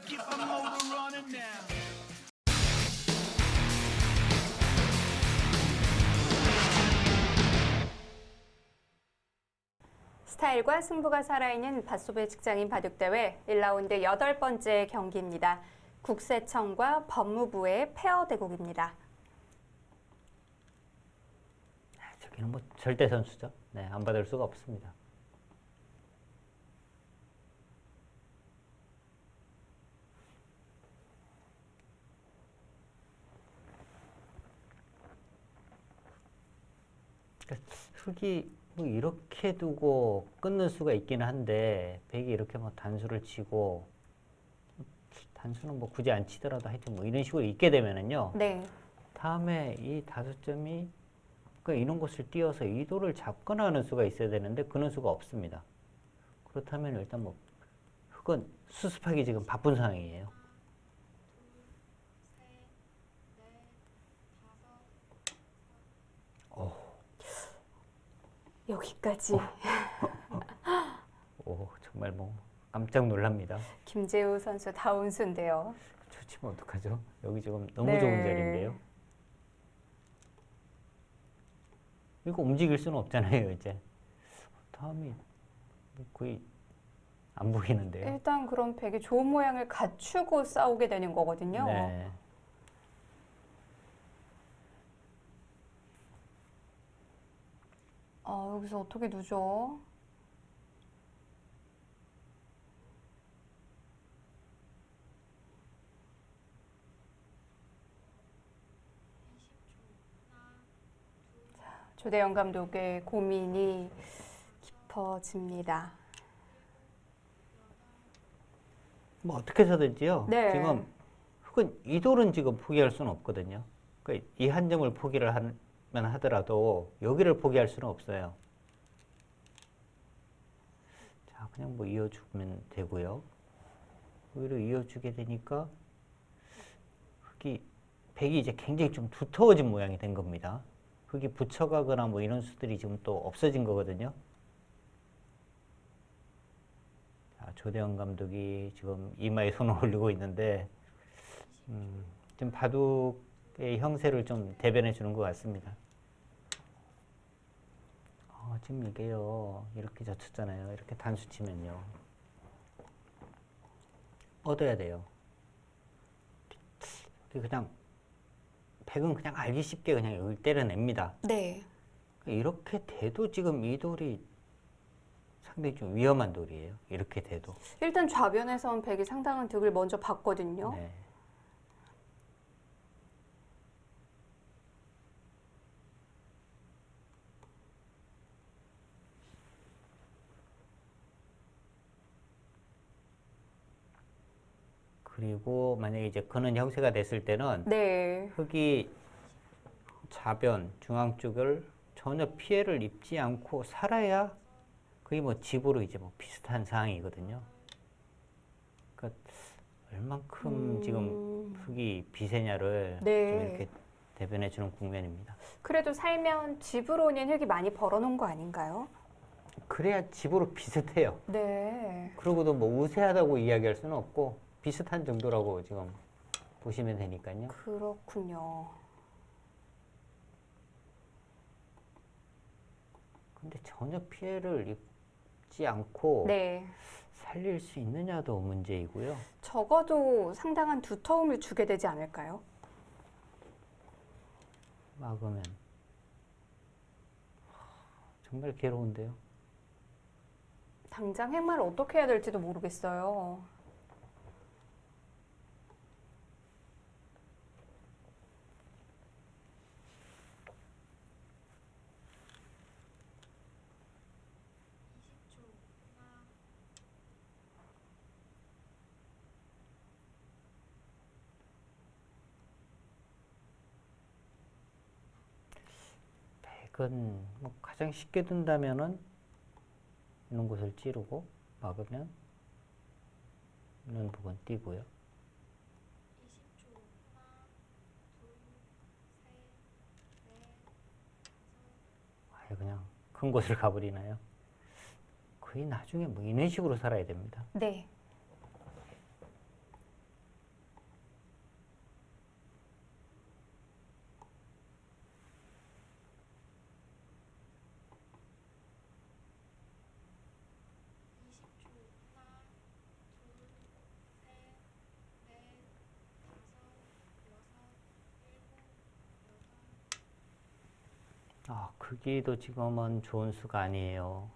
Get the motor running now. 스타일과 승부가 살아있는 밧소배 직장인 바둑대회 1라운드 8번째 경기입니다. 국세청과 법무부의 페어 대국입니다. 저기는 뭐 절대 선수죠. 네, 안 받을 수가 없습니다. 흑이 뭐 이렇게 두고 끊는 수가 있기는 한데 백이 이렇게 뭐 단수를 치고 단수는 뭐 굳이 안 치더라도 하여튼 뭐 이런 식으로 있게 되면은요. 네. 다음에 이 5점이 그러니까 이런 곳을 띄어서 이도를 잡거나 하는 수가 있어야 되는데 그런 수가 없습니다. 그렇다면 일단 뭐 흑은 수습하기 지금 바쁜 상황이에요. 여기까지. 오, 정말 뭐 깜짝 놀랍니다. 김재우 선수 다운 수인데요. 저 치면 어떡하죠? 여기 지금 너무 네. 좋은 자리인데요. 이거 움직일 수는 없잖아요, 이제. 다음이 거의 안 보이는데요. 일단 그럼 백이 좋은 모양을 갖추고 싸우게 되는 거거든요. 네. 여기서 어떻게 두죠? 조대영 감독의 고민이 깊어집니다. 뭐 어떻게 해서든지요. 네. 지금 흑은 이 돌은 지금 포기할 수는 없거든요. 그러니까 이 한 점을 포기를 하면 하더라도 여기를 포기할 수는 없어요. 자, 그냥 뭐 이어주면 되고요. 여기로 이어주게 되니까 흑이 백이 이제 굉장히 좀 두터워진 모양이 된 겁니다. 흑이 붙여가거나 뭐 이런 수들이 지금 또 없어진 거거든요. 자, 조대영 감독이 지금 이마에 손을 올리고 있는데 지금 바둑의 형세를 좀 대변해 주는 것 같습니다. 지금 이게요, 이렇게 젖혔잖아요. 이렇게 단수 치면요. 얻어야 돼요. 그냥, 백은 그냥 알기 쉽게 그냥 여기 때려냅니다. 네. 이렇게 돼도 지금 이 돌이 상당히 좀 위험한 돌이에요. 이렇게 돼도. 일단 좌변에선 백이 상당한 득을 먼저 봤거든요. 네. 그리고 만약에 이제 그는 형세가 됐을 때는 네. 흑이 좌변, 중앙 쪽을 전혀 피해를 입지 않고 살아야 거의 뭐 집으로 이제 뭐 비슷한 상황이거든요. 그러니까 얼만큼 지금 흑이 비세냐를 네. 좀 이렇게 대변해 주는 국면입니다. 그래도 살면 집으로는 흙이 많이 벌어놓은 거 아닌가요? 그래야 집으로 비슷해요. 네. 그러고도 뭐 우세하다고 이야기할 수는 없고 비슷한 정도라고 지금 보시면 되니까요. 그렇군요. 근데 전혀 피해를 입지 않고 네. 살릴 수 있느냐도 문제이고요. 적어도 상당한 두터움을 주게 되지 않을까요? 막으면 정말 괴로운데요. 당장 행마를 어떻게 해야 될지도 모르겠어요. 백은 뭐 가장 쉽게 둔다면은 이런 곳을 찌르고 막으면 이런 부분 띄고요. 아예 그냥 큰 곳을 가버리나요? 거의 나중에 뭐 이런 식으로 살아야 됩니다. 네. 크기도 지금은 좋은 수가 아니에요.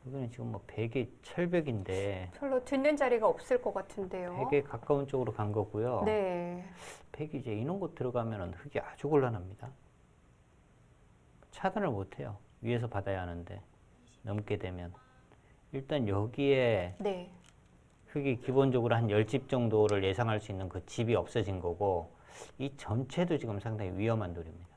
여기는 지금 뭐 100이 철벽인데 별로 듣는 자리가 없을 것 같은데요. 100에 가까운 쪽으로 간 거고요. 네. 100이 이제 이런 곳 들어가면은 흙이 아주 곤란합니다. 차단을 못 해요. 위에서 받아야 하는데 넘게 되면 일단 여기에 네. 흙이 기본적으로 한 10집 정도를 예상할 수 있는 그 집이 없어진 거고 이 전체도 지금 상당히 위험한 돌입니다.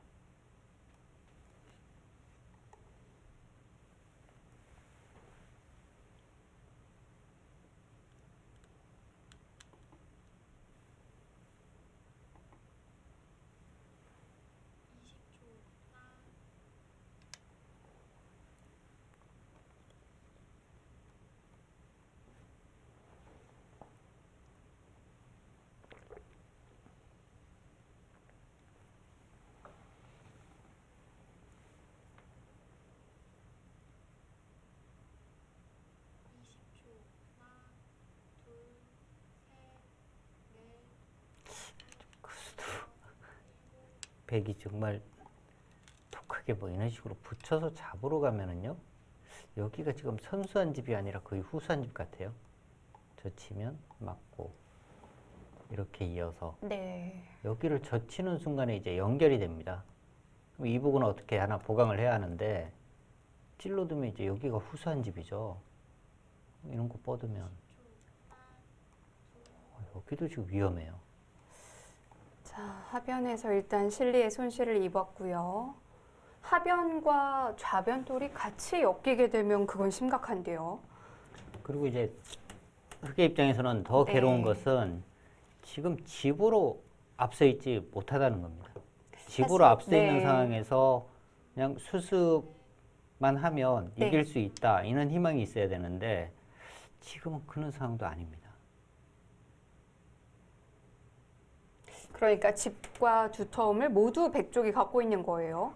백이 정말 독하게 뭐 이런 식으로 붙여서 잡으러 가면은요 여기가 지금 선수한 집이 아니라 거의 후수한 집 같아요. 젖히면 맞고 이렇게 이어서 네. 여기를 젖히는 순간에 이제 연결이 됩니다. 그럼 이 부분은 어떻게 하나 보강을 해야 하는데 찔러두면 이제 여기가 후수한 집이죠. 이런 거 뻗으면 여기도 지금 위험해요. 자, 하변에서 일단 실리에 손실을 입었고요. 하변과 좌변돌이 같이 엮이게 되면 그건 심각한데요. 그리고 이제 흑의 입장에서는 더 네. 괴로운 것은 지금 집으로 앞서 있지 못하다는 겁니다. 집으로 사실, 앞서 네. 있는 상황에서 그냥 수습만 하면 네. 이길 수 있다. 이런 희망이 있어야 되는데 지금은 그런 상황도 아닙니다. 그러니까 집과 두터움을 모두 백쪽이 갖고 있는 거예요.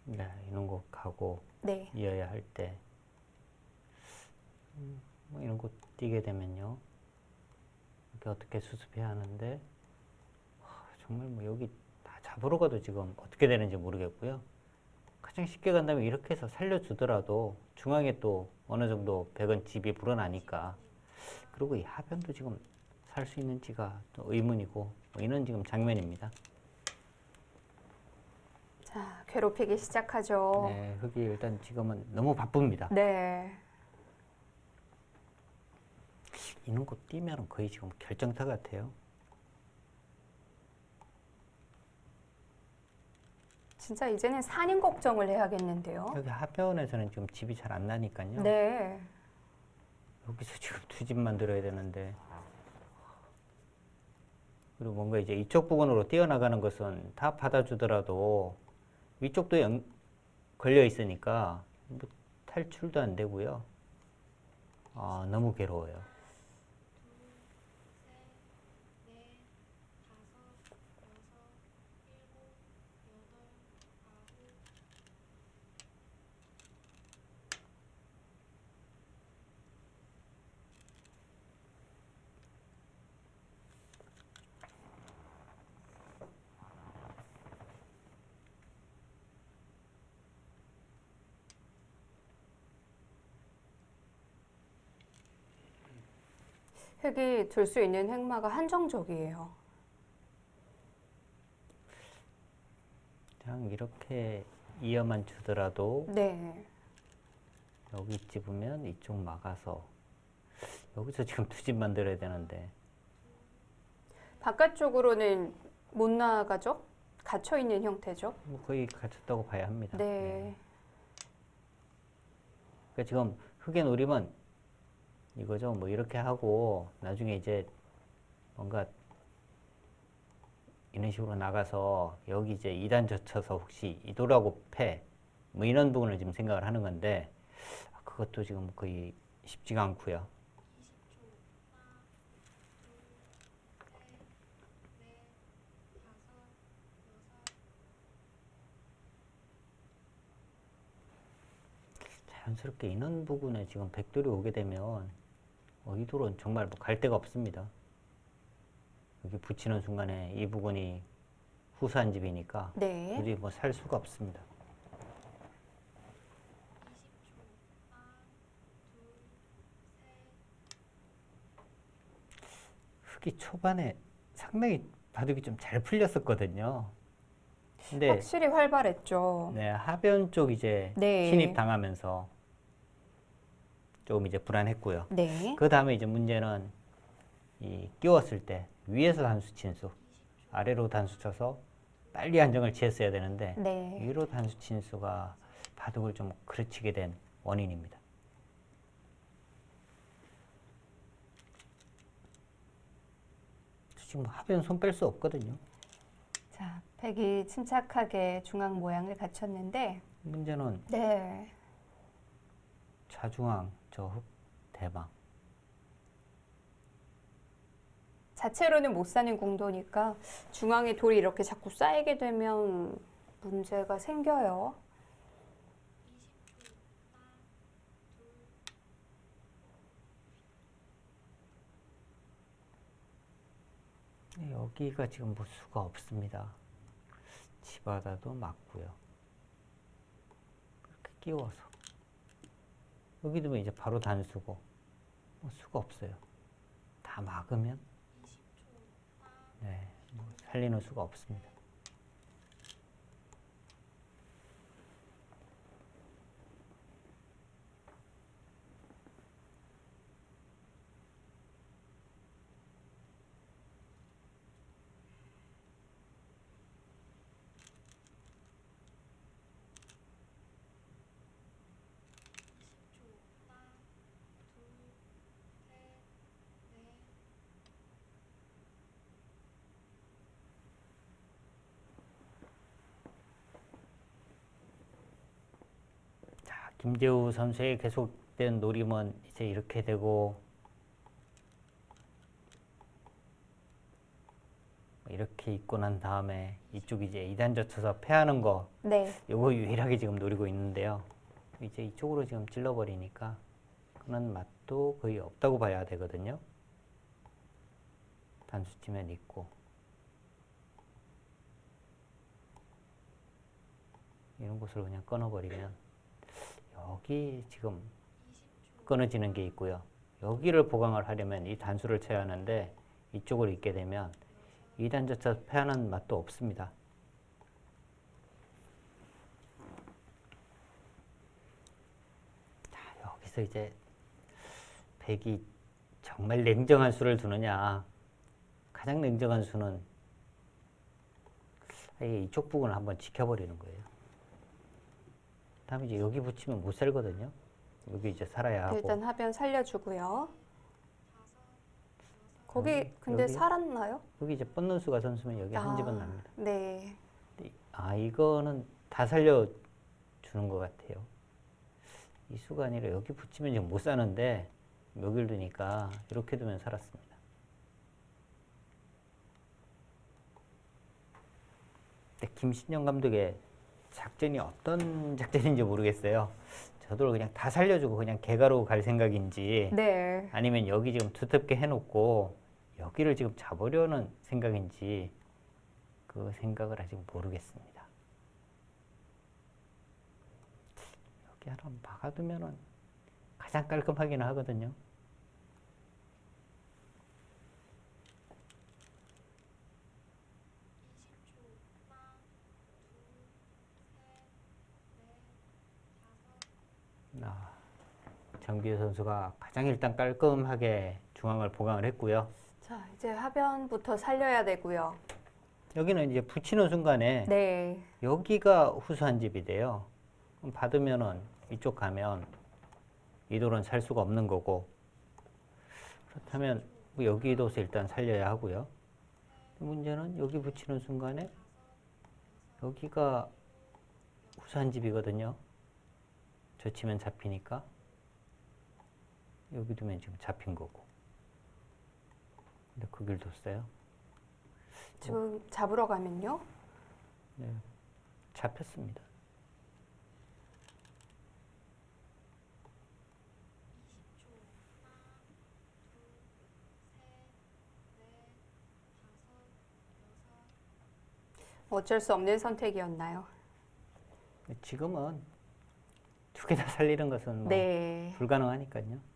네, 이런 거 가고 네. 이어야 할 때 뭐 이런 거 뛰게 되면요. 이렇게 어떻게 수습해야 하는데 정말 뭐 여기 다 잡으러 가도 지금 어떻게 되는지 모르겠고요. 가장 쉽게 간다면 이렇게 해서 살려주더라도 중앙에 또 어느 정도 백은 집이 불어나니까 그리고 이 하변도 지금 살 수 있는지가 또 의문이고 뭐 이런 지금 장면입니다. 자, 괴롭히기 시작하죠. 네, 흙이 일단 지금은 너무 바쁩니다. 네. 이런 거 뛰면 거의 지금 결정타 같아요. 진짜 이제는 산인 걱정을 해야겠는데요. 여기 하변에서는 지금 집이 잘 안 나니까요. 네. 여기서 지금 두 집 만들어야 되는데 그리고 뭔가 이제 이쪽 부분으로 뛰어나가는 것은 다 받아주더라도 위쪽도 걸려 있으니까 뭐 탈출도 안 되고요. 너무 괴로워요. 흙이 둘 수 있는 흑마가 한정적이에요. 그냥 이렇게 이어만 주더라도 네. 여기 집으면 이쪽 막아서 여기서 지금 두 집 만들어야 되는데 바깥쪽으로는 못 나가죠? 갇혀 있는 형태죠? 뭐 거의 갇혔다고 봐야 합니다. 네. 그러니까 지금 흙의 노림은 이거죠. 뭐 이렇게 하고 나중에 이제 뭔가 이런 식으로 나가서 여기 이제 2단 젖혀서 혹시 이도라고 패, 뭐 이런 부분을 지금 생각을 하는 건데 그것도 지금 거의 쉽지가 않고요. 자연스럽게 이런 부분에 지금 백돌이 오게 되면 이도로는 정말 뭐 갈 데가 없습니다. 여기 붙이는 순간에 이 부분이 후수한 집이니까 네. 도저히 뭐 살 수가 없습니다. 흑이 초반에 상당히 바둑이 좀 잘 풀렸었거든요. 근데 확실히 활발했죠. 네, 하변 쪽 이제 네. 신입 당하면서 조금 이제 불안했고요. 네. 그 다음에 이제 문제는 이 끼웠을 때 위에서 단수 친수, 아래로 단수 쳐서 빨리 안정을 취했어야 되는데 네. 위로 단수 친수가 바둑을 좀 그르치게 된 원인입니다. 지금 하변 손 뺄 수 없거든요. 자, 백이 침착하게 중앙 모양을 갖췄는데, 문제는 네. 좌중앙, 저흑, 대방. 자체로는 못 사는 궁도니까 중앙에 돌이 이렇게 자꾸 쌓이게 되면 문제가 생겨요. 여기가 지금 뭐 수가 없습니다. 지바다도 맞고요. 이렇게 끼워서 여기도 이제 바로 단수고 뭐 수가 없어요. 다 막으면 네, 뭐 살리는 수가 없습니다. 김재우 선수의 계속된 노림은 이제 이렇게 되고 이렇게 있고 난 다음에 이쪽 이제 2단 젖혀서 패하는 거 네. 요거 유일하게 지금 노리고 있는데요. 이제 이쪽으로 지금 찔러버리니까 그런 맛도 거의 없다고 봐야 되거든요. 단수치면 있고 이런 곳을 그냥 끊어버리면 여기 지금 끊어지는 게 있고요. 여기를 보강을 하려면 이 단수를 쳐야 하는데 이쪽으로 있게 되면 2단 젖혀 패하는 맛도 없습니다. 자, 여기서 이제 백이 정말 냉정한 수를 두느냐. 가장 냉정한 수는 이쪽 부분을 한번 지켜버리는 거예요. 다음에 이제 여기 붙이면 못 살거든요. 여기 이제 살아야 하고. 일단 하변 살려주고요. 거기 근데 여기? 살았나요? 여기 이제 뻗는 수가 선수면 여기 한 집은 납니다. 네. 이거는 다 살려주는 것 같아요. 이 수가 아니라 여기 붙이면 지금 못 사는데 여기를 두니까 이렇게 두면 살았습니다. 근데 김신영 감독의 작전이 어떤 작전인지 모르겠어요. 저도 그냥 다 살려주고 그냥 개가로 갈 생각인지 네. 아니면 여기 지금 두텁게 해놓고 여기를 지금 잡으려는 생각인지 그 생각을 아직 모르겠습니다. 여기 하나 막아두면은 가장 깔끔하기는 하거든요. 정비우 선수가 가장 일단 깔끔하게 중앙을 보강을 했고요. 자, 이제 하변부터 살려야 되고요. 여기는 이제 붙이는 순간에 네. 여기가 후수한 집이 돼요. 그럼 받으면은 이쪽 가면 이 돌은 살 수가 없는 거고 그렇다면 뭐 여기도서 일단 살려야 하고요. 문제는 여기 붙이는 순간에 여기가 우산집이거든요. 저 치면 잡히니까 여기 두면 지금 잡힌 거고. 근데 그 길 뒀어요. 지금 잡으러 가면요. 네, 잡혔습니다. 어쩔 수 없는 선택이었나요? 지금은 두 개 다 살리는 것은 뭐 네. 불가능하니까요.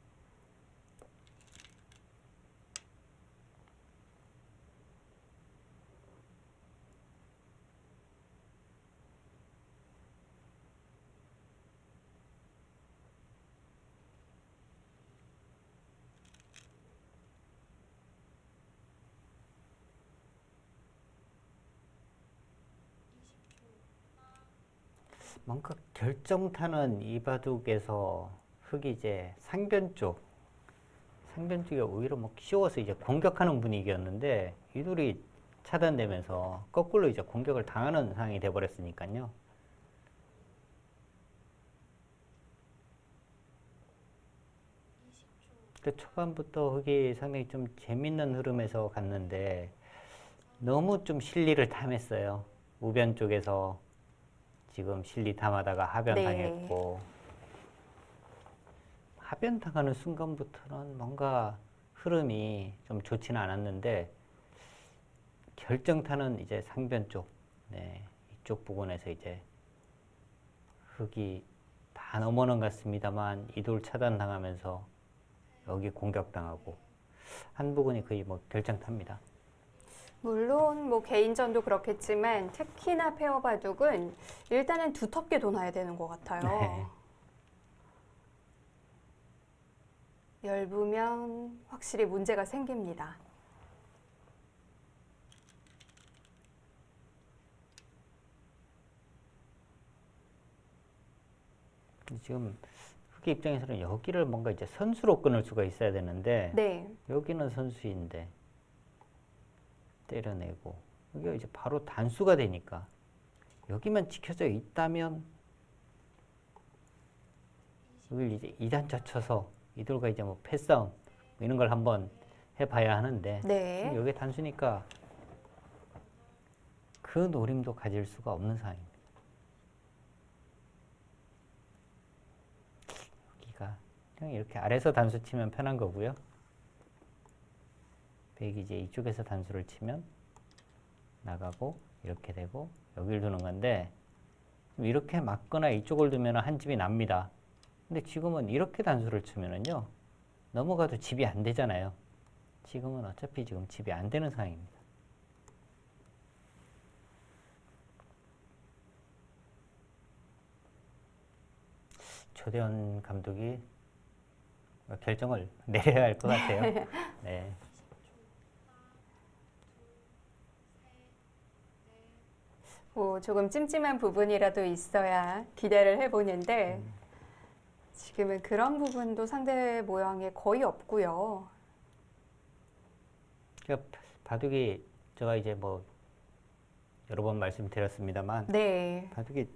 뭔가 결정타는 이 바둑에서 흙이 이제 상변 쪽이 오히려 뭐 쉬워서 이제 공격하는 분위기였는데 이 둘이 차단되면서 거꾸로 이제 공격을 당하는 상황이 돼버렸으니까요. 그 초반부터 흙이 상당히 좀 재밌는 흐름에서 갔는데 너무 좀 실리를 탐했어요. 우변 쪽에서 지금 실리 탐하다가 하변 네. 당했고 하변 당하는 순간부터는 뭔가 흐름이 좀 좋지는 않았는데 결정타는 이제 상변 쪽, 네, 이쪽 부분에서 이제 흙이 다 넘어는 갔습니다만 이돌 차단 당하면서 여기 공격당하고 한 부분이 거의 뭐 결정타입니다. 물론 뭐 개인전도 그렇겠지만 특히나 페어 바둑은 일단은 두텁게 둬놔야 되는 것 같아요. 네. 얇으면 확실히 문제가 생깁니다. 지금 흑의 입장에서는 여기를 뭔가 이제 선수로 끊을 수가 있어야 되는데 네. 여기는 선수인데 때려내고 여기가 이제 바로 단수가 되니까 여기만 지켜져 있다면 여기를 이제 2단차 쳐서 이들과 이제 뭐 패싸움 이런 걸 한번 해봐야 하는데 네. 지금 여기 단수니까 그 노림도 가질 수가 없는 상황입니다. 여기가 그냥 이렇게 아래서 단수 치면 편한 거고요. 백이 이제 이쪽에서 단수를 치면 나가고 이렇게 되고 여기를 두는 건데 이렇게 맞거나 이쪽을 두면 한 집이 납니다. 근데 지금은 이렇게 단수를 치면은요 넘어가도 집이 안 되잖아요. 지금은 어차피 지금 집이 안 되는 상황입니다. 조대원 감독이 결정을 내려야 할 것 같아요. 네. 뭐 조금 찜찜한 부분이라도 있어야 기대를 해보는데 지금은 그런 부분도 상대 모양에 거의 없고요. 그러니까 바둑이 제가 이제 뭐 여러 번 말씀드렸습니다만 네. 바둑이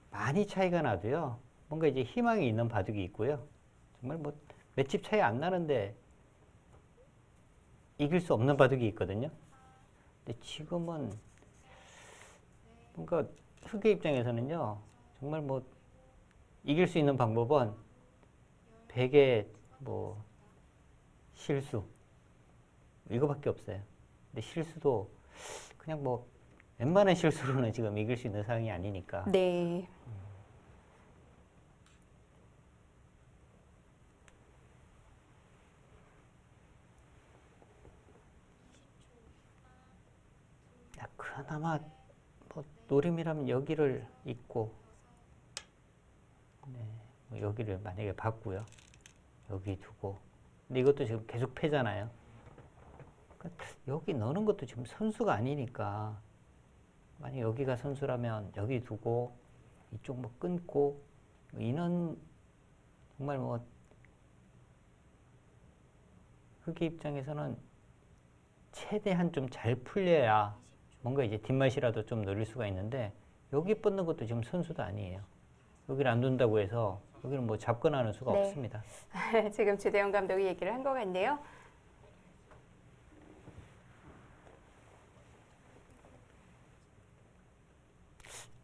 많이 차이가 나도요. 뭔가 이제 희망이 있는 바둑이 있고요. 정말 뭐 몇 집 차이 안 나는데 이길 수 없는 바둑이 있거든요. 근데 지금은 뭔가 흑의 입장에서는요. 정말 뭐 이길 수 있는 방법은 백의 뭐 실수 이거밖에 없어요. 근데 실수도 그냥 뭐 웬만한 실수로는 지금 이길 수 있는 상황이 아니니까. 네. 그나마 뭐 노림이라면 여기를 잇고 네, 뭐 여기를 만약에 받고요. 여기 두고 근데 이것도 지금 계속 패잖아요. 그러니까 여기 넣는 것도 지금 선수가 아니니까 만약 여기가 선수라면 여기 두고 이쪽 뭐 끊고 뭐 이런 정말 뭐 흑의 입장에서는 최대한 좀 잘 풀려야 뭔가 이제 뒷맛이라도 좀 노릴 수가 있는데 여기 뻗는 것도 지금 선수도 아니에요. 여기를 안 둔다고 해서 여기는 뭐 잡거나 하는 수가 네. 없습니다. 지금 주대영 감독이 얘기를 한 것 같네요.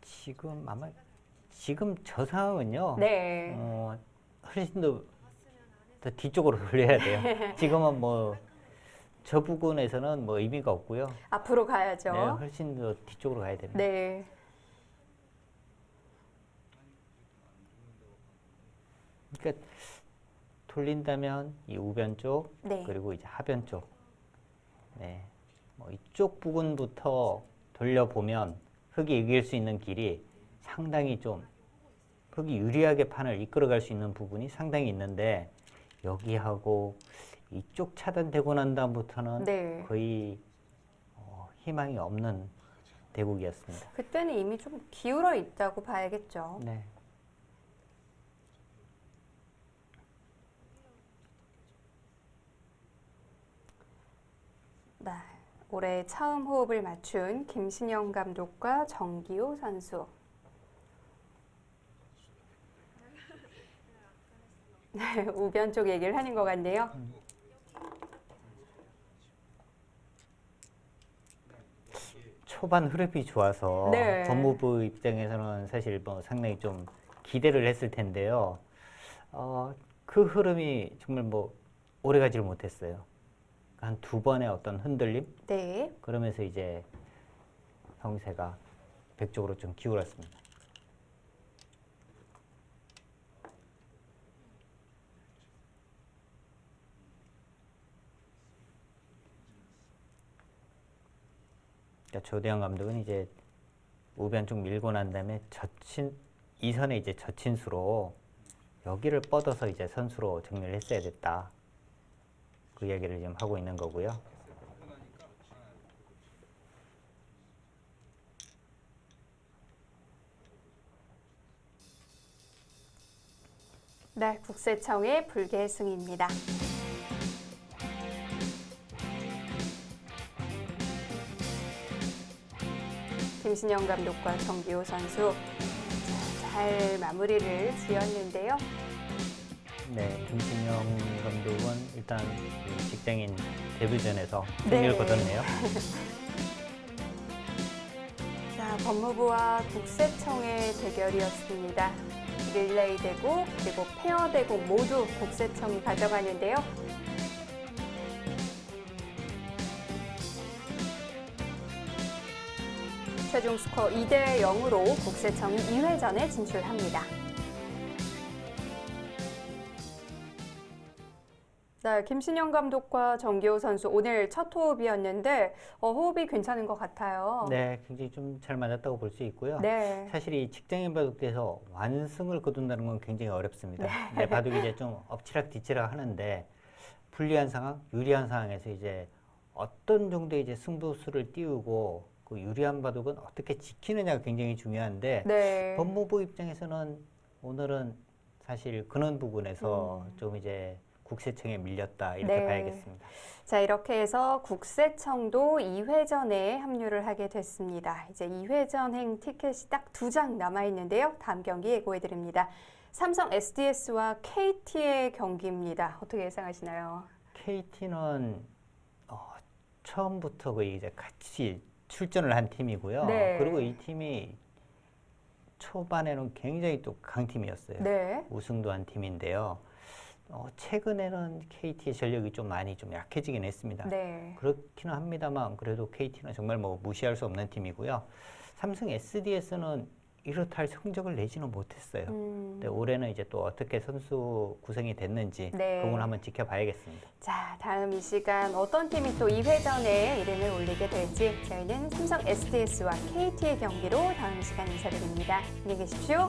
지금 아마 지금 저 상황은요. 네. 훨씬 더 뒤쪽으로 돌려야 돼요. 지금은 뭐 저 부분에서는 뭐 의미가 없고요. 앞으로 가야죠. 네, 훨씬 더 뒤쪽으로 가야 됩니다. 네. 그러니까 돌린다면 이 우변 쪽 네. 그리고 이제 하변 쪽, 네, 뭐 이쪽 부분부터 돌려보면 흙이 이길 수 있는 길이 상당히 좀 흙이 유리하게 판을 이끌어갈 수 있는 부분이 상당히 있는데 여기하고 이쪽 차단되고 난 다음부터는 네. 거의 희망이 없는 대국이었습니다. 그때는 이미 좀 기울어 있다고 봐야겠죠. 네. 네. 올해 처음 호흡을 맞춘 김신영 감독과 정기호 선수. 네, 우변 쪽 얘기를 하는 것 같네요. 초반 흐름이 좋아서 네. 법무부 입장에서는 사실 뭐 상당히 좀 기대를 했을 텐데요. 그 흐름이 정말 뭐 오래 가지를 못했어요. 한 두 번의 어떤 흔들림? 네. 그러면서 이제 형세가 백쪽으로 좀 기울었습니다. 그러니까 조대영 감독은 이제 우변 쪽 밀고 난 다음에 이 선에 이제 젖힌 수로 여기를 뻗어서 이제 선수로 정리를 했어야 됐다. 그 이야기를 지금 하고 있는 거고요. 네, 국세청의 불계승입니다. 김신영 감독과 정기호 선수 잘 마무리를 지었는데요. 네, 김신영 감독은 일단 이 직장인 데뷔전에서 네. 승리를 거뒀네요. 자, 법무부와 국세청의 대결이었습니다. 릴레이 대국 그리고 페어 대국 모두 국세청이 가져가는데요. 최종 스코어 2대 0으로 국세청이 2회전에 진출합니다. 네, 김신영 감독과 정기호 선수 오늘 첫 호흡이었는데 호흡이 괜찮은 것 같아요. 네, 굉장히 좀 잘 맞았다고 볼 수 있고요. 네. 사실 이 직장인 바둑대에서 완승을 거둔다는 건 굉장히 어렵습니다. 네, 바둑이 이제 좀 엎치락뒤치락 하는데 불리한 상황, 유리한 상황에서 이제 어떤 정도의 이제 승부수를 띄우고 그 유리한 바둑은 어떻게 지키느냐가 굉장히 중요한데 네. 법무부 입장에서는 오늘은 사실 그런 부분에서 좀 이제 국세청에 밀렸다 이렇게 네. 봐야겠습니다. 자, 이렇게 해서 국세청도 2회전에 합류를 하게 됐습니다. 이제 2회전행 티켓이 딱 2장 남아있는데요. 다음 경기 예고해드립니다. 삼성 SDS와 KT의 경기입니다. 어떻게 예상하시나요? KT는 처음부터 거의 이제 같이 출전을 한 팀이고요. 네. 그리고 이 팀이 초반에는 굉장히 또 강팀이었어요. 네. 우승도 한 팀인데요. 최근에는 KT의 전력이 좀 많이 좀 약해지긴 했습니다. 네. 그렇기는 합니다만 그래도 KT는 정말 뭐 무시할 수 없는 팀이고요. 삼성 SDS는 이렇다 할 성적을 내지는 못했어요. 근데 올해는 이제 또 어떻게 선수 구성이 됐는지 네. 그건 한번 지켜봐야겠습니다. 자, 다음 이 시간 어떤 팀이 또 2회전에 이름을 올리게 될지 저희는 삼성 SDS와 KT의 경기로 다음 시간 인사드립니다. 안녕히 계십시오.